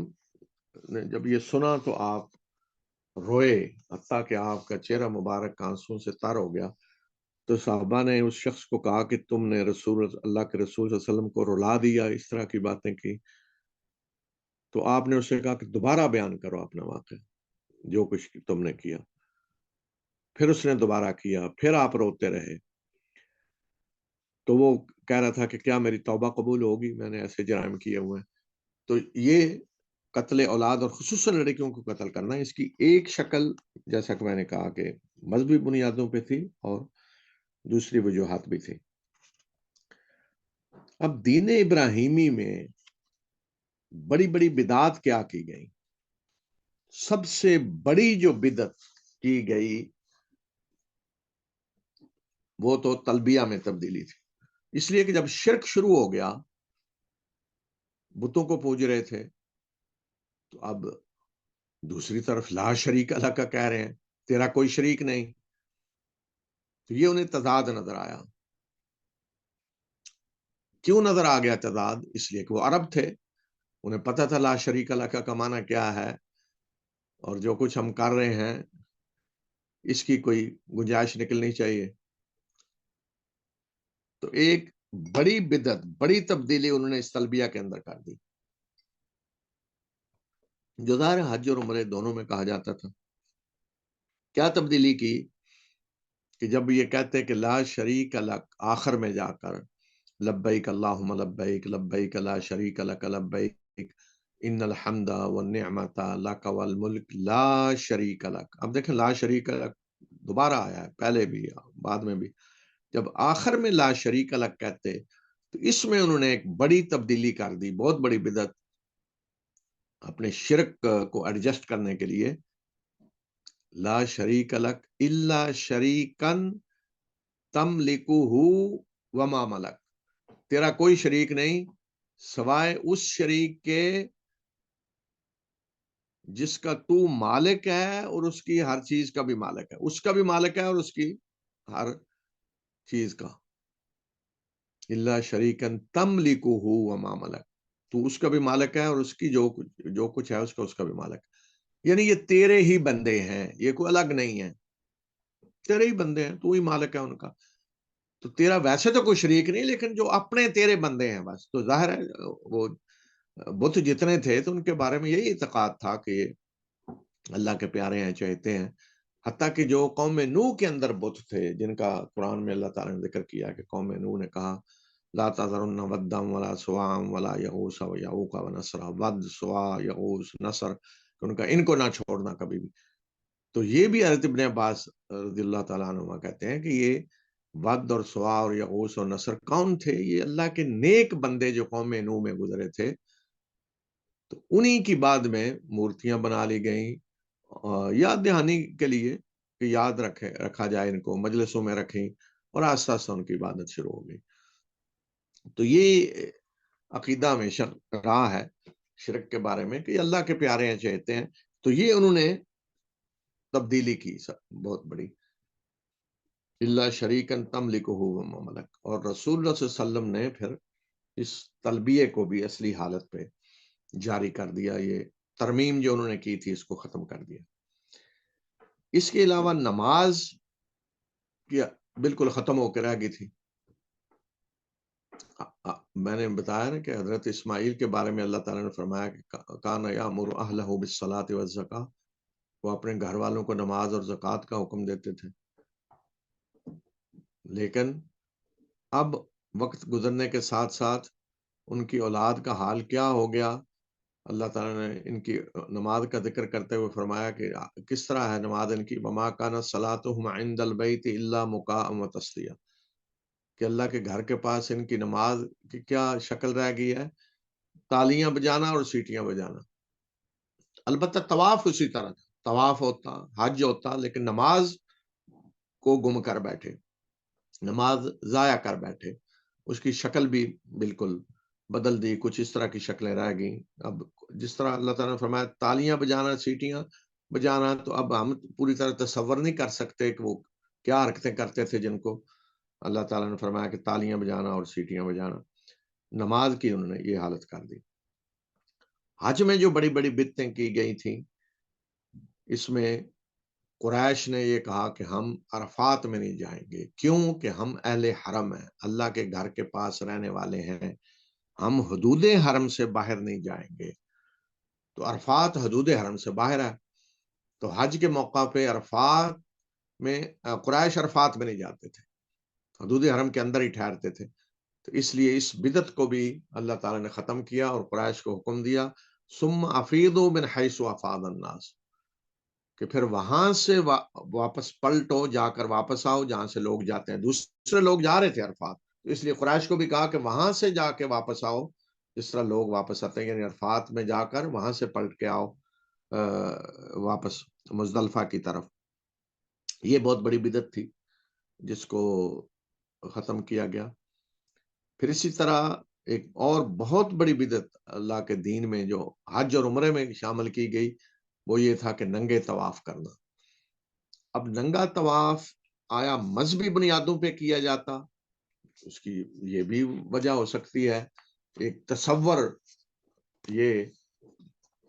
S1: نے جب یہ سنا تو آپ روئے، حتیٰ کہ آپ کا چہرہ مبارک آنسوں سے تر ہو گیا. تو صحابہ نے اس شخص کو کہا کہ تم نے اللہ کے رسول صلی اللہ علیہ وسلم کو رلا دیا، اس طرح کی باتیں کی. تو آپ نے اسے کہا کہ دوبارہ بیان کرو اپنا واقعہ، جو کچھ تم نے کیا. پھر اس نے دوبارہ کیا، پھر آپ روتے رہے. تو وہ کہہ رہا تھا کہ کیا میری توبہ قبول ہوگی، میں نے ایسے جرائم کیے ہوئے ہیں. تو یہ قتل اولاد اور خصوصاً لڑکیوں کو قتل کرنا، اس کی ایک شکل جیسا کہ میں نے کہا کہ مذہبی بنیادوں پہ تھی اور دوسری وجوہات بھی تھی. اب دین ابراہیمی میں بڑی بڑی بدعات کیا کی گئی؟ سب سے بڑی جو بدعت کی گئی وہ تو تلبیہ میں تبدیلی تھی. اس لیے کہ جب شرک شروع ہو گیا، بتوں کو پوج رہے تھے، تو اب دوسری طرف لا شریک اللہ کا کہہ رہے ہیں، تیرا کوئی شریک نہیں. تو یہ انہیں تضاد نظر آیا. کیوں نظر آ گیا تضاد؟ اس لیے کہ وہ عرب تھے، انہیں پتہ تھا لا شریک اللہ کا معنی کیا ہے، اور جو کچھ ہم کر رہے ہیں اس کی کوئی گنجائش نکلنی چاہیے. تو ایک بڑی بدعت، بڑی تبدیلی انہوں نے اس تلبیہ کے اندر کر دی، جو ظاہر حج اور عمرے دونوں میں کہا جاتا تھا. کیا تبدیلی کی کہ جب یہ کہتے کہ لا شریک لک، آخر میں جا کر لبیک اللہم لبیک لبیک لا شریک لک لبیک ان الحمد والنعمت لک والملک لا شریک لک. اب دیکھیں لا شریک لک دوبارہ آیا ہے، پہلے بھی بعد میں بھی. جب آخر میں لا شریک لک کہتے تو اس میں انہوں نے ایک بڑی تبدیلی کر دی، بہت بڑی بدعت. اپنے شرک کو ایڈجسٹ کرنے کے لیے لا شریک لک الا شریکن تملکہ وما ملک، تیرا کوئی شریک نہیں سوائے اس شریک کے جس کا تو مالک ہے اور اس کی ہر چیز کا بھی مالک ہے، اس کا بھی مالک ہے اور اس کی ہر چیز کا. الا شریکن تملکہ وما ملک، تو اس کا بھی مالک ہے اور اس کی جو کچھ ہے اس کا بھی مالک. یعنی یہ تیرے ہی بندے ہیں، یہ کوئی الگ نہیں ہے، تیرے ہی بندے ہیں، تو ہی مالک ہے ان کا. تو تیرا ویسے تو کوئی شریک نہیں، لیکن جو اپنے تیرے بندے ہیں بس. تو ظاہر ہے وہ بت جتنے تھے تو ان کے بارے میں یہی اعتقاد تھا کہ یہ اللہ کے پیارے ہیں، چہتے ہیں. حتیٰ کہ جو قوم نوح کے اندر بت تھے، جن کا قرآن میں اللہ تعالیٰ نے ذکر کیا کہ قوم نوح نے کہا لا تذرن ودا ولا سواع ولا یغوث ویعوق ونسر، ود سواع یغوث نصر، ان کو نہ چھوڑنا کبھی بھی. تو یہ بھی حضرت ابن عباس رضی اللہ تعالیٰ عنہ کہتے ہیں کہ یہ ود اور سواع اور یغوث اور نصر کون تھے؟ یہ اللہ کے نیک بندے جو قوم نوح میں گزرے تھے. تو انہی کی بعد میں مورتیاں بنا لی گئیں یاد دہانی کے لیے کہ یاد رکھا جائے، ان کو مجلسوں میں رکھیں، اور آہستہ آہستہ ان کی عبادت شروع ہو گئی. تو یہ عقیدہ میں رہا ہے شرک کے بارے میں کہ اللہ کے پیارے ہیں، چہتے ہیں. تو یہ انہوں نے تبدیلی کی بہت بڑی. الا شریکن تملکہ و ملک، اور رسول اللہ صلی اللہ علیہ وسلم نے پھر اس تلبیے کو بھی اصلی حالت پہ جاری کر دیا، یہ ترمیم جو انہوں نے کی تھی اس کو ختم کر دیا۔ اس کے علاوہ نماز کی بالکل ختم ہو کے رہ گئی تھی۔ میں نے بتایا نا کہ حضرت اسماعیل کے بارے میں اللہ تعالیٰ نے فرمایا کہ کان یامر اہلہ بالصلاۃ والزکاۃ، وہ اپنے گھر والوں کو نماز اور زکوٰۃ کا حکم دیتے تھے۔ لیکن اب وقت گزرنے کے ساتھ ساتھ ان کی اولاد کا حال کیا ہو گیا، اللہ تعالیٰ نے ان کی نماز کا ذکر کرتے ہوئے فرمایا کہ کس طرح ہے نماز ان کی، وما کانت صلاتهم عند البیت الا مکاء وتصدیہ، کہ اللہ کے گھر کے پاس ان کی نماز کی کیا شکل رہ گئی ہے، تالیاں بجانا اور سیٹیاں بجانا۔ البتہ طواف اسی طرح تھا، طواف ہوتا، حج ہوتا، لیکن نماز کو گم کر بیٹھے، نماز ضائع کر بیٹھے، اس کی شکل بھی بالکل بدل دی، کچھ اس طرح کی شکلیں رہ گئیں۔ اب جس طرح اللہ تعالیٰ نے فرمایا تالیاں بجانا، سیٹیاں بجانا، تو اب ہم پوری طرح تصور نہیں کر سکتے کہ وہ کیا حرکتیں کرتے تھے جن کو اللہ تعالیٰ نے فرمایا کہ تالیاں بجانا اور سیٹیاں بجانا۔ نماز کی انہوں نے یہ حالت کر دی۔ حج میں جو بڑی بڑی بدعتیں کی گئی تھیں، اس میں قریش نے یہ کہا کہ ہم عرفات میں نہیں جائیں گے، کیوں کہ ہم اہل حرم ہیں، اللہ کے گھر کے پاس رہنے والے ہیں، ہم حدود حرم سے باہر نہیں جائیں گے۔ تو عرفات حدود حرم سے باہر ہے، تو حج کے موقع پہ عرفات میں قریش عرفات میں نہیں جاتے تھے، حدود حرم کے اندر ہی ٹھہرتے تھے۔ تو اس لیے اس بدعت کو بھی اللہ تعالیٰ نے ختم کیا اور قریش کو حکم دیا ثم افیضوا من حیث افاض الناس، کہ پھر وہاں سے واپس پلٹو، جا کر واپس آؤ جہاں سے لوگ جاتے ہیں۔ دوسرے لوگ جا رہے تھے عرفات، تو اس لیے قریش کو بھی کہا کہ وہاں سے جا کے واپس آؤ جس طرح لوگ واپس آتے ہیں، یعنی عرفات میں جا کر وہاں سے پلٹ کے آؤ واپس مزدلفہ کی طرف۔ یہ بہت بڑی بدعت تھی جس کو ختم کیا گیا۔ پھر اسی طرح ایک اور بہت بڑی بدعت اللہ کے دین میں جو حج اور عمرے میں شامل کی گئی، وہ یہ تھا کہ ننگے طواف کرنا۔ اب ننگا طواف آیا مذہبی بنیادوں پہ کیا جاتا، اس کی یہ بھی وجہ ہو سکتی ہے، ایک تصور، یہ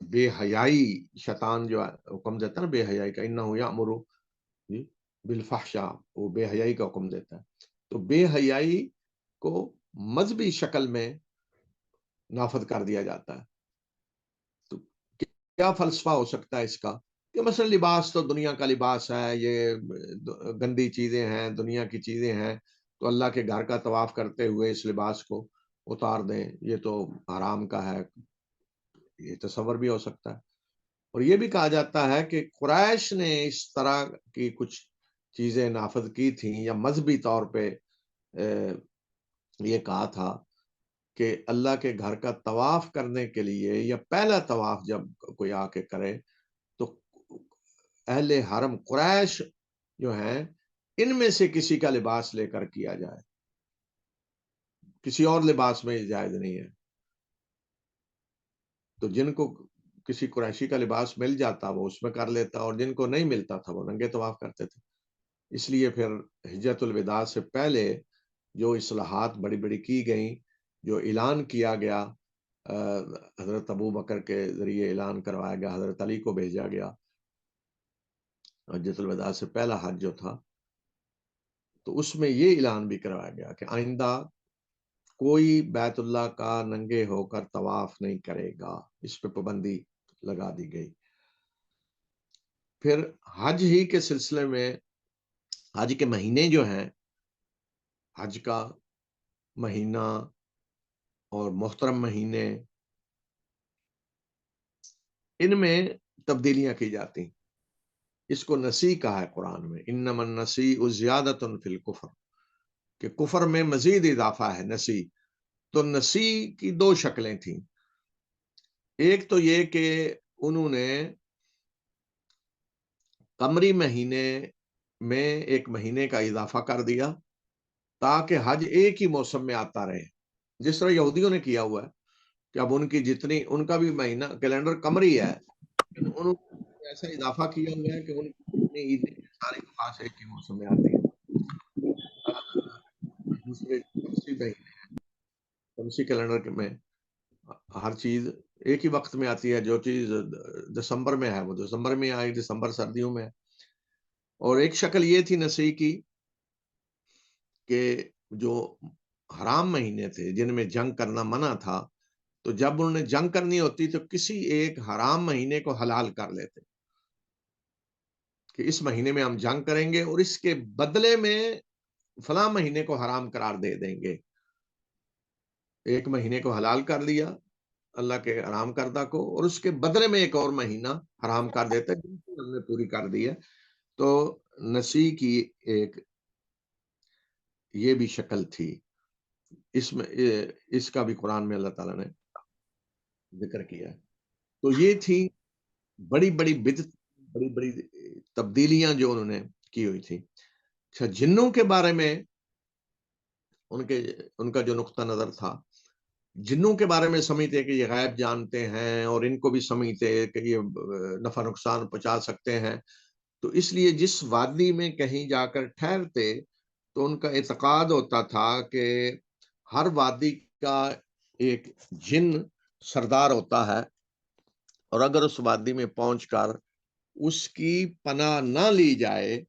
S1: بے حیائی، شیطان جو حکم دیتا ہے نا بے حیائی کا، انہ یامر بالفحشاء، وہ بے حیائی کا حکم دیتا ہے، تو بے حیائی کو مذہبی شکل میں نافذ کر دیا جاتا ہے۔ تو کیا فلسفہ ہو سکتا ہے اس کا، کہ مثلا لباس تو دنیا کا لباس ہے، یہ گندی چیزیں ہیں، دنیا کی چیزیں ہیں، تو اللہ کے گھر کا طواف کرتے ہوئے اس لباس کو اتار دیں، یہ تو حرام کا ہے، یہ تصور بھی ہو سکتا ہے۔ اور یہ بھی کہا جاتا ہے کہ قریش نے اس طرح کی کچھ چیزیں نافذ کی تھیں یا مذہبی طور پہ یہ کہا تھا کہ اللہ کے گھر کا طواف کرنے کے لیے یا پہلا طواف جب کوئی آ کے کرے تو اہل حرم قریش جو ہیں ان میں سے کسی کا لباس لے کر کیا جائے، کسی اور لباس میں جائز نہیں ہے۔ تو جن کو کسی قریشی کا لباس مل جاتا وہ اس میں کر لیتا، اور جن کو نہیں ملتا تھا وہ ننگے طواف کرتے تھے۔ اس لیے پھر حجۃ الوداع سے پہلے جو اصلاحات بڑی بڑی کی گئیں، جو اعلان کیا گیا، حضرت ابو بکر کے ذریعے اعلان کروایا گیا، حضرت علی کو بھیجا گیا، حجۃ الوداع سے پہلا حج جو تھا، تو اس میں یہ اعلان بھی کروایا گیا کہ آئندہ کوئی بیت اللہ کا ننگے ہو کر طواف نہیں کرے گا، اس پہ پابندی لگا دی گئی۔ پھر حج ہی کے سلسلے میں حج کے مہینے جو ہیں، حج کا مہینہ اور محترم مہینے، ان میں تبدیلیاں کی جاتی، اس کو نسی کہا ہے قرآن میں، انما النسیء زیادۃ فی الکفر، کہ کفر میں مزید اضافہ ہے نسی۔ تو نسی کی دو شکلیں تھیں، ایک تو یہ کہ انہوں نے قمری مہینے میں ایک مہینے کا اضافہ کر دیا تاکہ حج ایک ہی موسم میں آتا رہے، جس طرح یہودیوں نے کیا ہوا ہے کہ اب ان کی جتنی، ان کا بھی مہینہ کیلنڈر قمری ہے، انہوں نے ایسا اضافہ کیا ہوا ہے کہ ان کی جتنی عیدیں ساری خاص ایک ہی موسم میں آتی ہیں۔ شمسی مہینے، شمسی کیلنڈر میں ہر چیز ایک ہی وقت میں آتی ہے، جو چیز دسمبر میں ہے وہ دسمبر میں آئی، دسمبر سردیوں میں ہے۔ اور ایک شکل یہ تھی نسی کی کہ جو حرام مہینے تھے جن میں جنگ کرنا منع تھا، تو جب انہوں نے جنگ کرنی ہوتی تو کسی ایک حرام مہینے کو حلال کر لیتے کہ اس مہینے میں ہم جنگ کریں گے اور اس کے بدلے میں فلاں مہینے کو حرام قرار دے دیں گے۔ ایک مہینے کو حلال کر لیا اللہ کے حرام کردہ کو، اور اس کے بدلے میں ایک اور مہینہ حرام کر دیتا ہے جن کو ہم نے پوری کر دی ہے۔ تو نسی کی ایک یہ بھی شکل تھی، اس میں اس کا بھی قرآن میں اللہ تعالیٰ نے ذکر کیا ہے۔ تو یہ تھی بڑی بڑی بدعت، بڑی بڑی تبدیلیاں جو انہوں نے کی ہوئی تھی۔ اچھا، جنوں کے بارے میں ان کا جو نقطہ نظر تھا، جنوں کے بارے میں سمجھتے کہ یہ غیب جانتے ہیں اور ان کو بھی سمجھتے کہ یہ نفع نقصان پہنچا سکتے ہیں، تو اس لیے جس وادی میں کہیں جا کر ٹھہرتے تو ان کا اعتقاد ہوتا تھا کہ ہر وادی کا ایک جن سردار ہوتا ہے، اور اگر اس وادی میں پہنچ کر اس کی پناہ نہ لی جائے،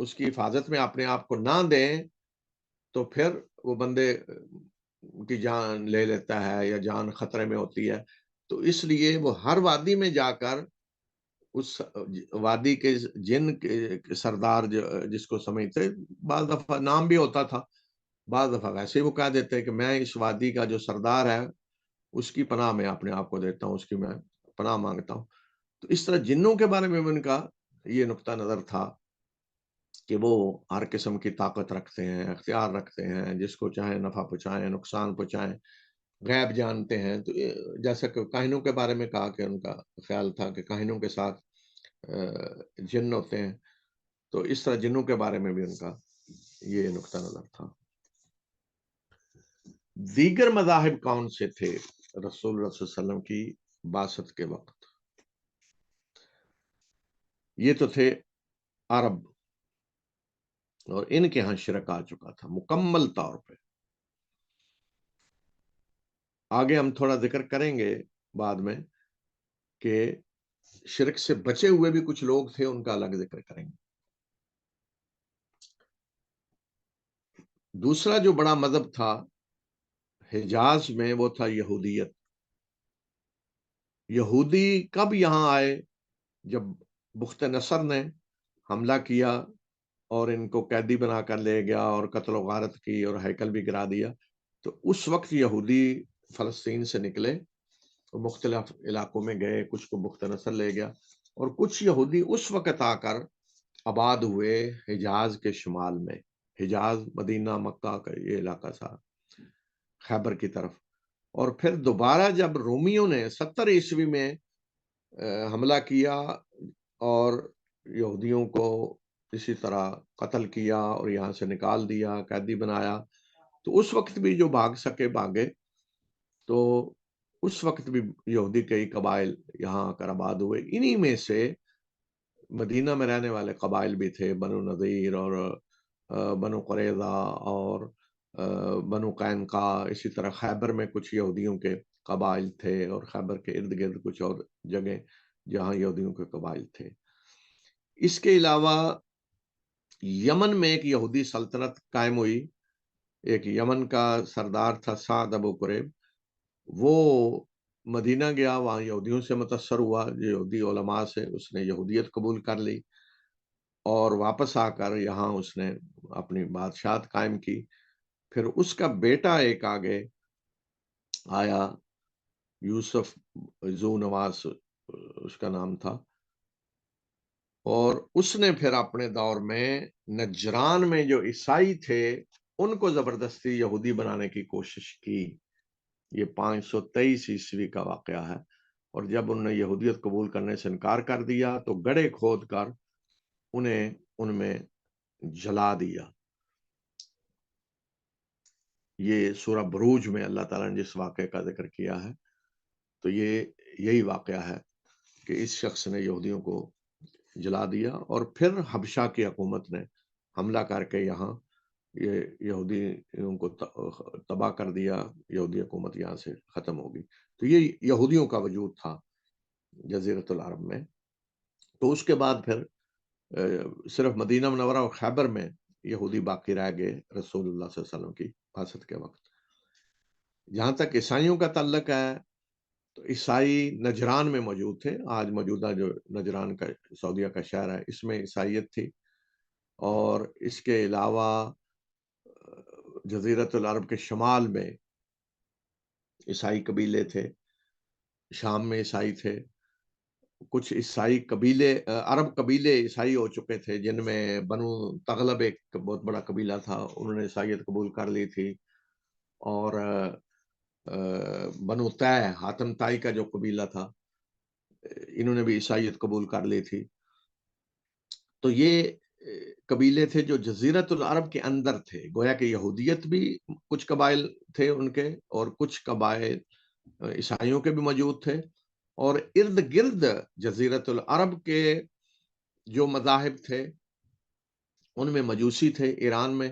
S1: اس کی حفاظت میں اپنے آپ کو نہ دیں، تو پھر وہ بندے کی جان لے لیتا ہے یا جان خطرے میں ہوتی ہے۔ تو اس لیے وہ ہر وادی میں جا کر اس وادی کے جن کے سردار جس کو سمجھتے، بعض دفعہ نام بھی ہوتا تھا، بعض دفعہ ویسے ہی وہ کہہ دیتے کہ میں اس وادی کا جو سردار ہے اس کی پناہ میں اپنے آپ کو دیتا ہوں، اس کی میں پناہ مانگتا ہوں۔ تو اس طرح جنوں کے بارے میں ان کا یہ نقطہ نظر تھا کہ وہ ہر قسم کی طاقت رکھتے ہیں، اختیار رکھتے ہیں، جس کو چاہے نفع پہنچائیں، نقصان پہنچائیں، غیب جانتے ہیں۔ تو جیسا کہ کاہنوں کے بارے میں کہا کہ ان کا خیال تھا کہ کاہنوں کے ساتھ جن ہوتے ہیں، تو اس طرح جنوں کے بارے میں بھی ان کا یہ نقطہ نظر تھا۔ دیگر مذاہب کون سے تھے رسول اللہ صلی اللہ علیہ وسلم کی بعثت کے وقت؟ یہ تو تھے عرب، اور ان کے ہاں شرک آ چکا تھا مکمل طور پہ۔ آگے ہم تھوڑا ذکر کریں گے بعد میں کہ شرک سے بچے ہوئے بھی کچھ لوگ تھے، ان کا الگ ذکر کریں گے۔ دوسرا جو بڑا مذہب تھا حجاز میں وہ تھا یہودیت۔ یہودی کب یہاں آئے؟ جب بخت نصر نے حملہ کیا اور ان کو قیدی بنا کر لے گیا اور قتل و غارت کی اور ہیکل بھی گرا دیا، تو اس وقت یہودی فلسطین سے نکلے اور مختلف علاقوں میں گئے، کچھ کو بخت نصر لے گیا، اور کچھ یہودی اس وقت آ کر آباد ہوئے حجاز کے شمال میں۔ حجاز مدینہ مکہ کا یہ علاقہ تھا، خیبر کی طرف۔ اور پھر دوبارہ جب رومیوں نے 70 عیسوی میں حملہ کیا اور یہودیوں کو اسی طرح قتل کیا اور یہاں سے نکال دیا، قیدی بنایا، تو اس وقت بھی جو بھاگ سکے بھاگے۔ تو اس وقت بھی یہودی کئی قبائل یہاں آ کر آباد ہوئے۔ انہی میں سے مدینہ میں رہنے والے قبائل بھی تھے، بنو نذیر اور بنو قریظہ اور بنو قینقاع۔ اسی طرح خیبر میں کچھ یہودیوں کے قبائل تھے، اور خیبر کے ارد گرد کچھ اور جگہ جہاں یہودیوں کے قبائل تھے۔ اس کے علاوہ یمن میں ایک یہودی سلطنت قائم ہوئی۔ ایک یمن کا سردار تھا سعد ابو قریب، وہ مدینہ گیا، وہاں یہودیوں سے متاثر ہوا، یہودی علماء سے اس نے یہودیت قبول کر لی، اور واپس آ کر یہاں اس نے اپنی بادشاہت قائم کی۔ پھر اس کا بیٹا ایک آگے آیا، یوسف ذو نواس اس کا نام تھا، اور اس نے پھر اپنے دور میں نجران میں جو عیسائی تھے ان کو زبردستی یہودی بنانے کی کوشش کی۔ یہ 523 عیسوی کا واقعہ ہے۔ اور جب انہوں نے یہودیت قبول کرنے سے انکار کر دیا تو گڑھے کھود کر انہیں ان میں جلا دیا۔ یہ سورہ بروج میں اللہ تعالیٰ نے جس واقعے کا ذکر کیا ہے، تو یہ یہی واقعہ ہے کہ اس شخص نے یہودیوں کو جلا دیا، اور پھر حبشہ کی حکومت نے حملہ کر کے یہاں یہ یہودیوں کو تباہ کر دیا، یہودی حکومت یہاں سے ختم ہوگی۔ تو یہ یہودیوں کا وجود تھا جزیرۃ العرب میں۔ تو اس کے بعد پھر صرف مدینہ منورہ اور خیبر میں یہودی باقی رہ گئے رسول اللہ صلی اللہ علیہ وسلم کی بعثت کے وقت۔ جہاں تک عیسائیوں کا تعلق ہے تو عیسائی نجران میں موجود تھے، آج موجودہ جو نجران کا سعودیہ کا شہر ہے اس میں عیسائیت تھی، اور اس کے علاوہ جزیرۃ العرب کے شمال میں عیسائی قبیلے تھے، شام میں عیسائی تھے، کچھ عیسائی قبیلے عرب قبیلے عیسائی ہو چکے تھے، جن میں بنو تغلب ایک بہت بڑا قبیلہ تھا، انہوں نے عیسائیت قبول کر لی تھی، اور بنو طے حاتم طائی کا جو قبیلہ تھا انہوں نے بھی عیسائیت قبول کر لی تھی۔ تو یہ قبیلے تھے جو جزیرت العرب کے اندر تھے، گویا کہ یہودیت بھی کچھ قبائل تھے ان کے، اور کچھ قبائل عیسائیوں کے بھی موجود تھے، اور ارد گرد جزیرت العرب کے جو مذاہب تھے ان میں مجوسی تھے ایران میں،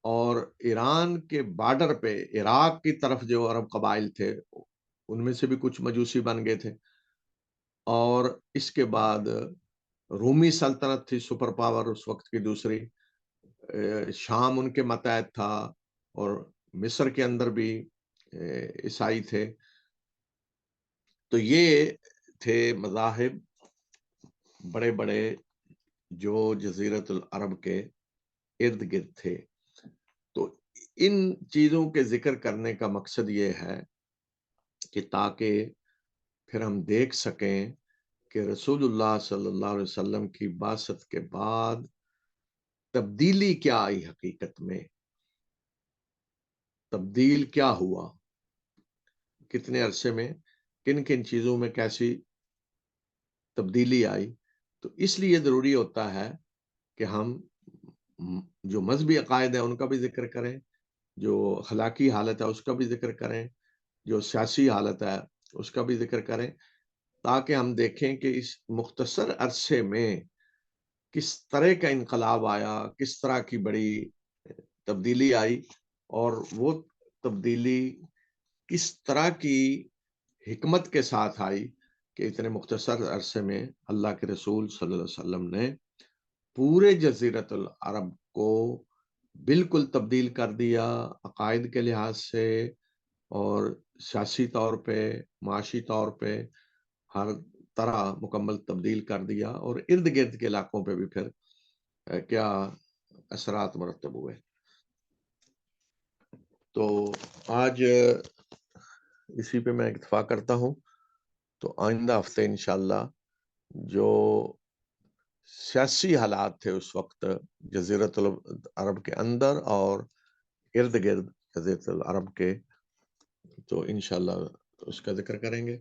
S1: اور ایران کے بارڈر پہ عراق کی طرف جو عرب قبائل تھے ان میں سے بھی کچھ مجوسی بن گئے تھے، اور اس کے بعد رومی سلطنت تھی سپر پاور اس وقت کی دوسری، شام ان کے ماتحت تھا، اور مصر کے اندر بھی عیسائی تھے۔ تو یہ تھے مذاہب بڑے بڑے جو جزیرت العرب کے ارد گرد تھے۔ تو ان چیزوں کے ذکر کرنے کا مقصد یہ ہے کہ تاکہ پھر ہم دیکھ سکیں کہ رسول اللہ صلی اللہ علیہ وسلم کی بعثت کے بعد تبدیلی کیا آئی، حقیقت میں تبدیل کیا ہوا، کتنے عرصے میں کن کن چیزوں میں کیسی تبدیلی آئی۔ تو اس لیے ضروری ہوتا ہے کہ ہم جو مذہبی عقائد ہیں ان کا بھی ذکر کریں، جو اخلاقی حالت ہے اس کا بھی ذکر کریں، جو سیاسی حالت ہے اس کا بھی ذکر کریں، تاکہ ہم دیکھیں کہ اس مختصر عرصے میں کس طرح کا انقلاب آیا، کس طرح کی بڑی تبدیلی آئی، اور وہ تبدیلی کس طرح کی حکمت کے ساتھ آئی کہ اتنے مختصر عرصے میں اللہ کے رسول صلی اللہ علیہ وسلم نے پورے جزیرت العرب کو بالکل تبدیل کر دیا، عقائد کے لحاظ سے اور سیاسی طور پہ، معاشی طور پہ، ہر طرح مکمل تبدیل کر دیا، اور ارد گرد کے علاقوں پہ بھی پھر کیا اثرات مرتب ہوئے۔ تو آج اسی پہ میں اکتفا کرتا ہوں، تو آئندہ ہفتے انشاءاللہ جو سیاسی حالات تھے اس وقت جزیرت العرب کے اندر اور ارد گرد جزیرت العرب کے، تو انشاءاللہ اس کا ذکر کریں گے۔